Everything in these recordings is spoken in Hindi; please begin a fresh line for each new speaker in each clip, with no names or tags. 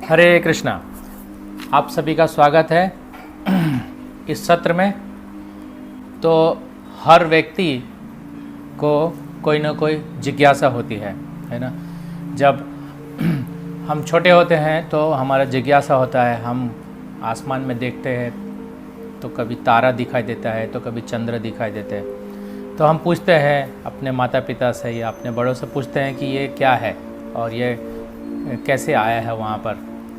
हरे कृष्णा। आप सभी का स्वागत है इस सत्र में। तो हर व्यक्ति को कोई ना कोई जिज्ञासा होती है ना। जब हम छोटे होते हैं तो हमारा जिज्ञासा होता है, हम आसमान में देखते हैं तो कभी तारा दिखाई देता है तो कभी चंद्र दिखाई देते हैं। तो हम पूछते हैं अपने माता पिता से या अपने बड़ों से पूछते हैं कि ये क्या है और ये कैसे आया है वहाँ पर,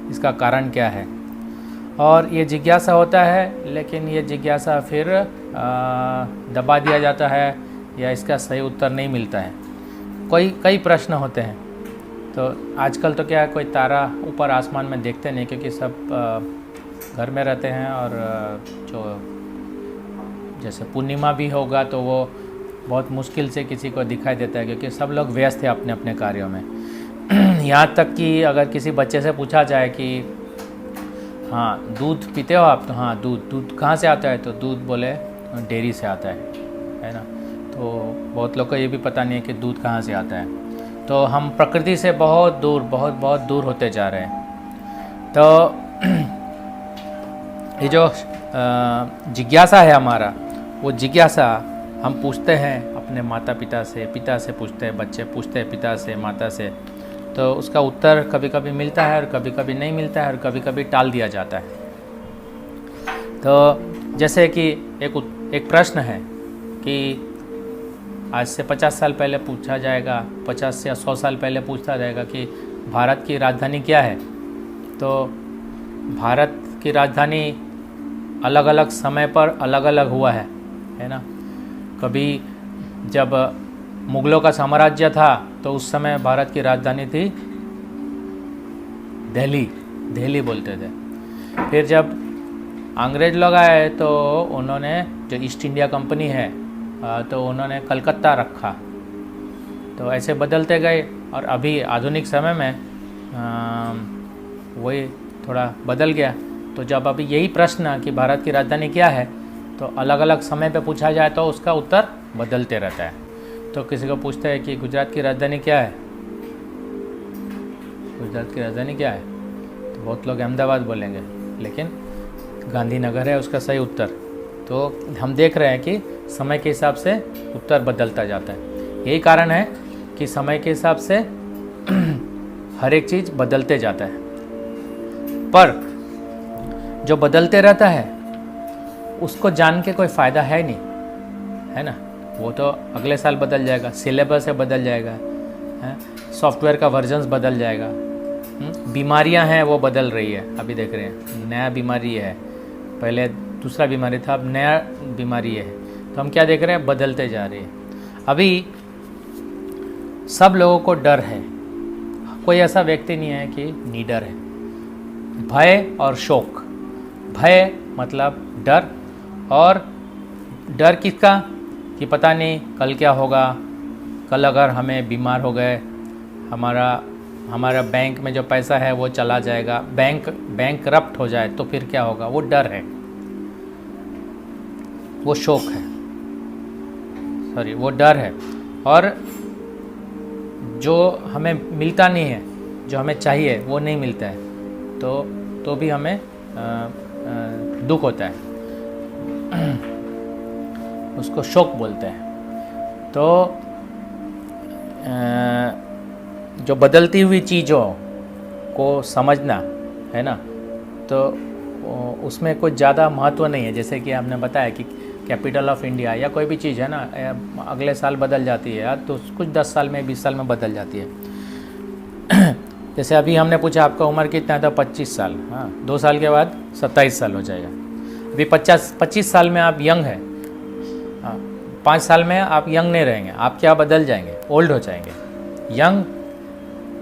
इसका कारण क्या है। और ये जिज्ञासा होता है, लेकिन ये जिज्ञासा फिर दबा दिया जाता है या इसका सही उत्तर नहीं मिलता है। कई प्रश्न होते हैं। तो आजकल तो क्या है, कोई तारा ऊपर आसमान में देखते नहीं, क्योंकि सब घर में रहते हैं। और जो जैसे पूर्णिमा भी होगा तो वो बहुत मुश्किल से किसी को दिखाई देता है, क्योंकि सब लोग व्यस्त हैं अपने अपने कार्यों में। यहाँ तक कि अगर किसी बच्चे से पूछा जाए कि हाँ दूध पीते हो आप, तो हाँ दूध कहाँ से आता है, तो दूध बोले डेयरी से आता है ना। तो बहुत लोग को ये भी पता नहीं है कि दूध कहाँ से आता है। तो हम प्रकृति से बहुत दूर होते जा रहे हैं। तो ये जो जिज्ञासा है हमारा, वो जिज्ञासा हम पूछते हैं अपने माता पिता से, पिता से पूछते हैं, बच्चे पूछते हैं पिता से माता से। तो उसका उत्तर कभी कभी मिलता है और कभी कभी नहीं मिलता है और कभी कभी टाल दिया जाता है। तो जैसे कि एक प्रश्न है कि आज से 50 साल पहले पूछा जाएगा, 50 या 100 साल पहले पूछा जाएगा कि भारत की राजधानी क्या है। तो भारत की राजधानी अलग अलग समय पर अलग अलग हुआ है ना। कभी जब मुग़लों का साम्राज्य था तो उस समय भारत की राजधानी थी दिल्ली बोलते थे। फिर जब अंग्रेज लोग आए तो उन्होंने, जो ईस्ट इंडिया कंपनी है, तो उन्होंने कलकत्ता रखा। तो ऐसे बदलते गए और अभी आधुनिक समय में वही थोड़ा बदल गया। तो जब अभी यही प्रश्न कि भारत की राजधानी क्या है, तो अलग अलग समय पे पूछा जाए तो उसका उत्तर बदलते रहता है। तो किसी को पूछते हैं कि गुजरात की राजधानी क्या है, गुजरात की राजधानी क्या है, तो बहुत लोग अहमदाबाद बोलेंगे, लेकिन गांधीनगर है उसका सही उत्तर। तो हम देख रहे हैं कि समय के हिसाब से उत्तर बदलता जाता है। यही कारण है कि समय के हिसाब से हर एक चीज़ बदलते जाता है। पर जो बदलते रहता है उसको जान के कोई फ़ायदा है नहीं, है ना। वो तो अगले साल बदल जाएगा, सिलेबस है बदल जाएगा, है, सॉफ्टवेयर का वर्जन्स बदल जाएगा, बीमारियां हैं वो बदल रही है। अभी देख रहे हैं नया बीमारी है, पहले दूसरा बीमारी था, अब नया बीमारी है। तो हम क्या देख रहे हैं, बदलते जा रही है। अभी सब लोगों को डर है, कोई ऐसा व्यक्ति नहीं है कि निडर है। भय और शोक, भय मतलब डर, और डर किसका कि पता नहीं कल क्या होगा, कल अगर हमें बीमार हो गए, हमारा बैंक में जो पैसा है वो चला जाएगा, बैंक करप्ट हो जाए तो फिर क्या होगा, वो डर है, वो शोक है, सॉरी वो डर है। और जो हमें मिलता नहीं है, जो हमें चाहिए वो नहीं मिलता है, तो भी हमें दुख होता है, उसको शोक बोलते हैं। तो जो बदलती हुई चीज़ों को समझना है ना, तो उसमें कुछ ज़्यादा महत्व नहीं है। जैसे कि आपने बताया कि कैपिटल ऑफ इंडिया या कोई भी चीज़ है ना, अगले साल बदल जाती है यार, तो कुछ 10 साल में 20 साल में बदल जाती है। जैसे अभी हमने पूछा आपका उम्र कितना है, तो 25 साल, हाँ 2 साल के बाद 27 साल हो जाएगा। अभी 25 साल में आप यंग हैं, 5 साल में आप यंग नहीं रहेंगे, आप क्या बदल जाएंगे, ओल्ड हो जाएंगे। यंग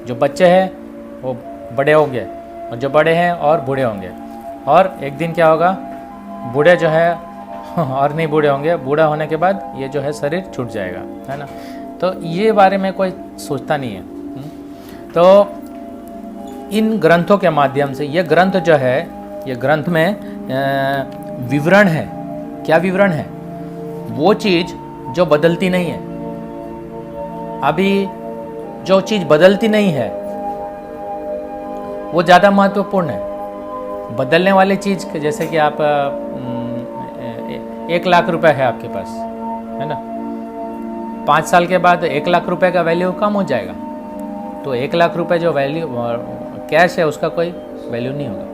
जो बच्चे हैं वो बड़े होंगे, और जो बड़े हैं और बूढ़े होंगे, और एक दिन क्या होगा, बूढ़े जो है और नहीं बूढ़े होंगे, बूढ़ा होने के बाद ये जो है शरीर छूट जाएगा, है ना। तो ये बारे में कोई सोचता नहीं है। तो इन ग्रंथों के माध्यम से, ये ग्रंथ जो है, ये ग्रंथ में विवरण है। क्या विवरण है, वो चीज़ जो बदलती नहीं है। अभी जो चीज़ बदलती नहीं है वो ज़्यादा महत्वपूर्ण है। बदलने वाली चीज़ जैसे कि आप 1 लाख रुपए है आपके पास, है ना, 5 साल के बाद 1 लाख रुपए का वैल्यू कम हो जाएगा। तो 1 लाख रुपए जो वैल्यू कैश है उसका कोई वैल्यू नहीं होगा,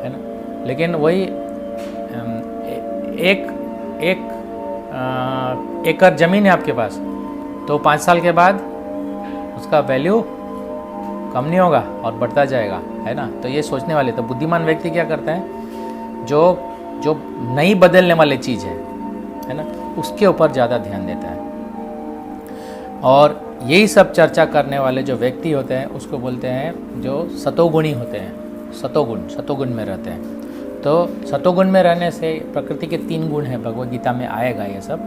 है ना। लेकिन वही एक एकड़ ज़मीन है आपके पास, तो 5 साल के बाद उसका वैल्यू कम नहीं होगा और बढ़ता जाएगा, है ना। तो ये सोचने वाले, तो बुद्धिमान व्यक्ति क्या करता है, जो नहीं बदलने वाली चीज़ है ना, उसके ऊपर ज़्यादा ध्यान देता है। और यही सब चर्चा करने वाले जो व्यक्ति होते हैं उसको बोलते हैं जो सतोगुणी होते हैं, सतोगुण में रहते हैं। तो सतोगुण में रहने से प्रकृति के 3 गुण हैं, भगवद गीता में आएगा ये सब।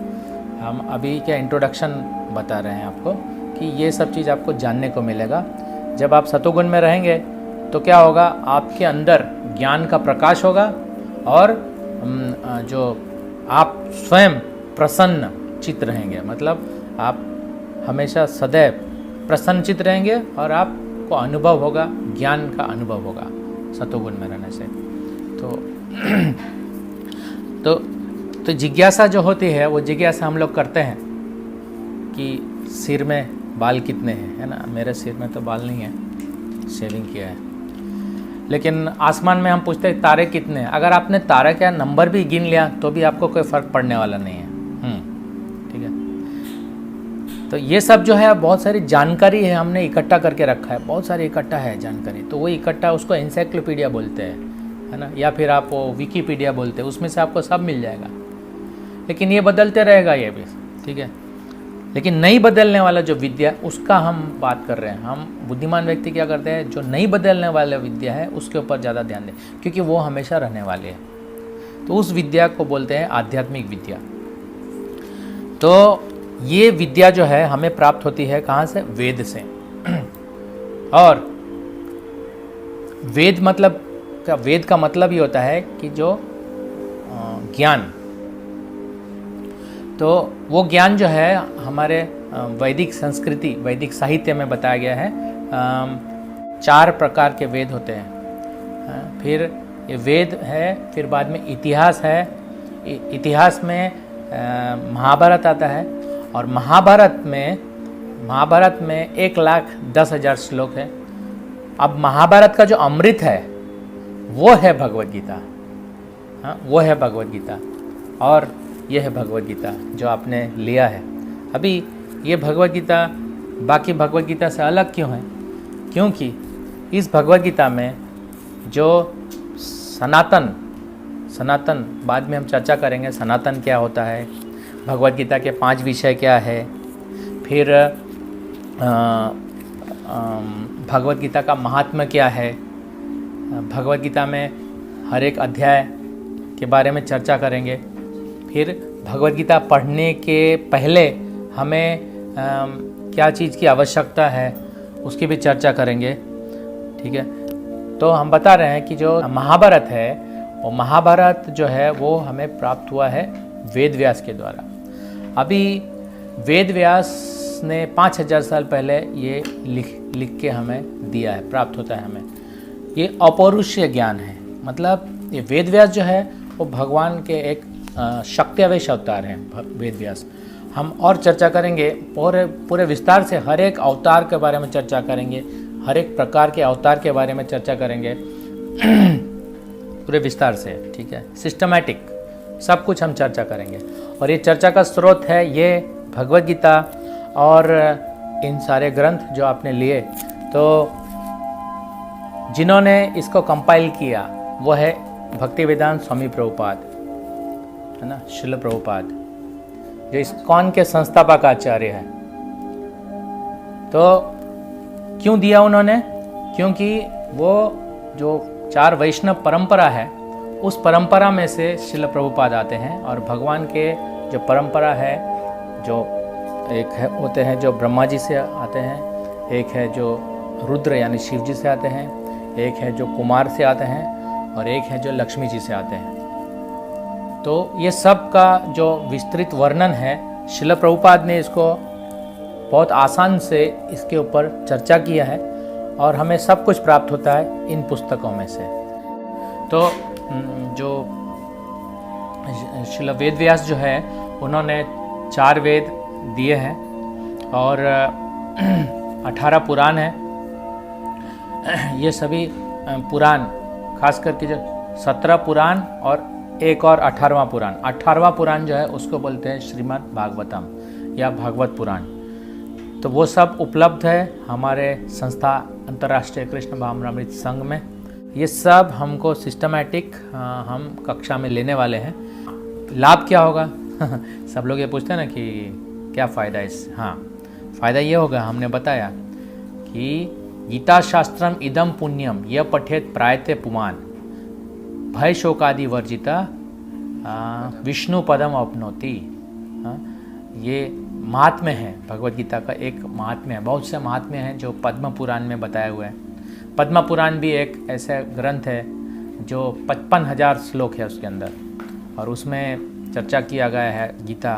हम अभी क्या इंट्रोडक्शन बता रहे हैं आपको कि ये सब चीज़ आपको जानने को मिलेगा। जब आप सतोगुण में रहेंगे तो क्या होगा, आपके अंदर ज्ञान का प्रकाश होगा और जो आप स्वयं प्रसन्न चित्त रहेंगे, मतलब आप हमेशा सदैव प्रसन्नचित रहेंगे और आपको अनुभव होगा, ज्ञान का अनुभव होगा सतोगुण में रहने से। तो जिज्ञासा जो होती है वो जिज्ञासा हम लोग करते हैं कि सिर में बाल कितने हैं, है ना। मेरे सिर में तो बाल नहीं है, शेविंग किया है। लेकिन आसमान में हम पूछते हैं तारे कितने हैं। अगर आपने तारे का नंबर भी गिन लिया तो भी आपको कोई फ़र्क पड़ने वाला नहीं है। ठीक है। तो ये सब जो है बहुत सारी जानकारी है, हमने इकट्ठा करके रखा है, बहुत सारी इकट्ठा है जानकारी। तो वो इकट्ठा उसको एनसाइक्लोपीडिया बोलते हैं, है ना, या फिर आप वो विकीपीडिया बोलते हैं। उसमें से आपको सब मिल जाएगा, लेकिन ये बदलते रहेगा ये भी, ठीक है। लेकिन नहीं बदलने वाला जो विद्या, उसका हम बात कर रहे हैं। हम बुद्धिमान व्यक्ति क्या करते हैं, जो नहीं बदलने वाला विद्या है उसके ऊपर ज़्यादा ध्यान दें, क्योंकि वो हमेशा रहने वाली है। तो उस विद्या को बोलते हैं आध्यात्मिक विद्या। तो ये विद्या जो है हमें प्राप्त होती है कहाँ से, वेद से। और वेद मतलब क्या, वेद का मतलब ही होता है कि जो ज्ञान, तो वो ज्ञान जो है हमारे वैदिक संस्कृति, वैदिक साहित्य में बताया गया है। 4 प्रकार के वेद होते हैं। फिर ये वेद है, फिर बाद में इतिहास है। इतिहास में महाभारत आता है, और महाभारत में 1,10,000 श्लोक है। अब महाभारत का जो अमृत है वो है भगवद गीता। हाँ, वो है भगवद गीता, और ये है भगवद गीता जो आपने लिया है अभी। ये भगवद गीता बाकी भगवद गीता से अलग क्यों है, क्योंकि इस भगवद गीता में जो सनातन बाद में हम चर्चा करेंगे, सनातन क्या होता है, भगवद गीता के 5 विषय क्या है, फिर भगवद गीता का महात्म्य क्या है, भगवद गीता में हर एक अध्याय के बारे में चर्चा करेंगे। फिर भगवद गीता पढ़ने के पहले हमें क्या चीज़ की आवश्यकता है उसकी भी चर्चा करेंगे, ठीक है। तो हम बता रहे हैं कि जो महाभारत है, वो महाभारत जो है वो हमें प्राप्त हुआ है वेद व्यास के द्वारा। अभी वेद व्यास ने 5000 साल पहले ये लिख के हमें दिया है, प्राप्त होता है हमें। ये अपौरुषीय ज्ञान है, मतलब ये वेद व्यास जो है वो भगवान के एक शक्त्यावेश अवतार हैं वेद व्यास। हम और चर्चा करेंगे पूरे विस्तार से, हर एक अवतार के बारे में चर्चा करेंगे, हर एक प्रकार के अवतार के बारे में चर्चा करेंगे पूरे विस्तार से, ठीक है। सिस्टमैटिक सब कुछ हम चर्चा करेंगे। और ये चर्चा का स्रोत है ये भगवद गीता और इन सारे ग्रंथ जो आपने लिए। तो जिन्होंने इसको कंपाइल किया वो है भक्तिवेदांत स्वामी प्रभुपाद, है ना, श्रील प्रभुपाद, जो इस्कॉन के संस्थापक आचार्य है। तो क्यों दिया उन्होंने, क्योंकि वो जो 4 वैष्णव परंपरा है उस परंपरा में से श्रील प्रभुपाद आते हैं। और भगवान के जो परंपरा है, जो एक है होते हैं जो ब्रह्मा जी से आते हैं, एक है जो रुद्र यानी शिव जी से आते हैं, एक है जो कुमार से आते हैं, और एक है जो लक्ष्मी जी से आते हैं। तो ये सब का जो विस्तृत वर्णन है, श्रील प्रभुपाद ने इसको बहुत आसान से इसके ऊपर चर्चा किया है। और हमें सब कुछ प्राप्त होता है इन पुस्तकों में से। तो जो श्रील वेद व्यास जो है उन्होंने 4 वेद दिए हैं और 18 पुराण है। ये सभी पुराण, खास करके जो 17 पुराण और एक और 18वां पुराण, 18वां पुराण जो है उसको बोलते हैं श्रीमद् भागवतम या भागवत पुराण। तो वो सब उपलब्ध है हमारे संस्था अंतर्राष्ट्रीय कृष्ण भावनामृत संघ में। ये सब हमको सिस्टमैटिक हम कक्षा में लेने वाले हैं। लाभ क्या होगा? सब लोग ये पूछते हैं ना कि क्या फ़ायदा इस, हाँ फ़ायदा ये होगा, हमने बताया कि गीता शास्त्रम इदम पुण्यम यह पठेत प्रायते पुमान भय शोकादि वर्जिता विष्णु पदम अपनोति। ये महात्म्य है, भगवत गीता का एक महात्म्य है। बहुत से महात्म्य हैं जो पद्म पुराण में बताए हुए हैं। पद्म पुराण भी एक ऐसा ग्रंथ है जो 55,000 श्लोक है उसके अंदर, और उसमें चर्चा किया गया है गीता,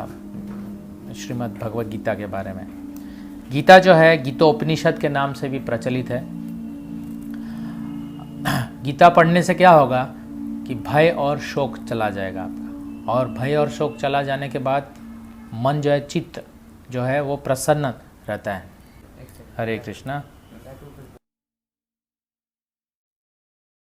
श्रीमद् भगवत गीता के बारे में। गीता जो है गीतोपनिषद के नाम से भी प्रचलित है। गीता पढ़ने से क्या होगा कि भय और शोक चला जाएगा आपका, और भय और शोक चला जाने के बाद मन जो है, चित्त जो है वो प्रसन्न रहता है। हरे कृष्णा।